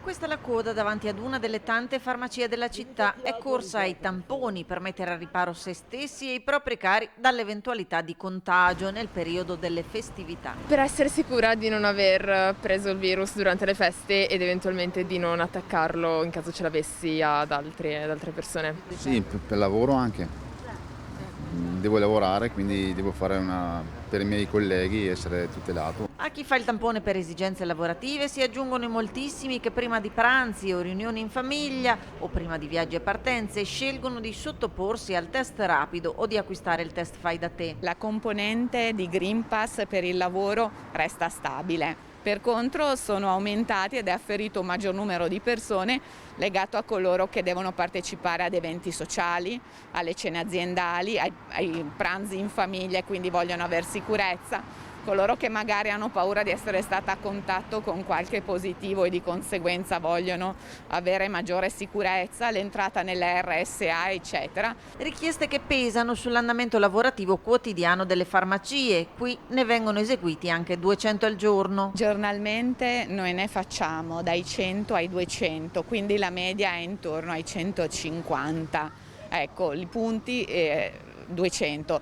Questa è la coda davanti ad una delle tante farmacie della città. È corsa ai tamponi per mettere a riparo se stessi e i propri cari dall'eventualità di contagio nel periodo delle festività. Per essere sicura di non aver preso il virus durante le feste ed eventualmente di non attaccarlo in caso ce l'avessi ad altre persone. Sì, per lavoro anche. Devo lavorare, quindi devo fare per i miei colleghi essere tutelato. A chi fa il tampone per esigenze lavorative si aggiungono i moltissimi che prima di pranzi o riunioni in famiglia o prima di viaggi e partenze scelgono di sottoporsi al test rapido o di acquistare il test fai da te. La componente di Green Pass per il lavoro resta stabile. Per contro sono aumentati ed è afferito un maggior numero di persone legato a coloro che devono partecipare ad eventi sociali, alle cene aziendali, ai pranzi in famiglia e quindi vogliono avere sicurezza. Coloro che magari hanno paura di essere stata a contatto con qualche positivo e di conseguenza vogliono avere maggiore sicurezza, l'entrata nelle RSA, eccetera. Richieste che pesano sull'andamento lavorativo quotidiano delle farmacie. Qui ne vengono eseguiti anche 200 al giorno. Giornalmente noi ne facciamo dai 100 ai 200, quindi la media è intorno ai 150. Ecco, i punti 200.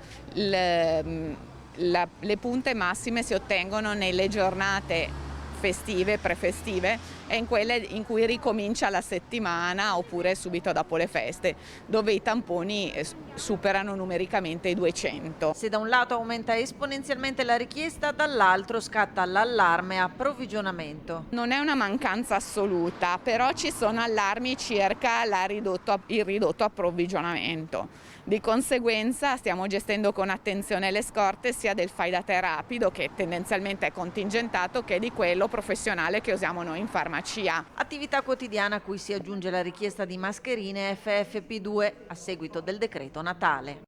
Le punte massime si ottengono nelle giornate festive, prefestive e in quelle in cui ricomincia la settimana oppure subito dopo le feste, dove i tamponi superano numericamente i 200. Se da un lato aumenta esponenzialmente la richiesta, dall'altro scatta l'allarme approvvigionamento. Non è una mancanza assoluta, però ci sono allarmi circa il ridotto approvvigionamento. Di conseguenza stiamo gestendo con attenzione le scorte sia del fai da te rapido, che tendenzialmente è contingentato, che di quello professionale che usiamo noi in farmacia. Attività quotidiana a cui si aggiunge la richiesta di mascherine FFP2 a seguito del decreto Natale.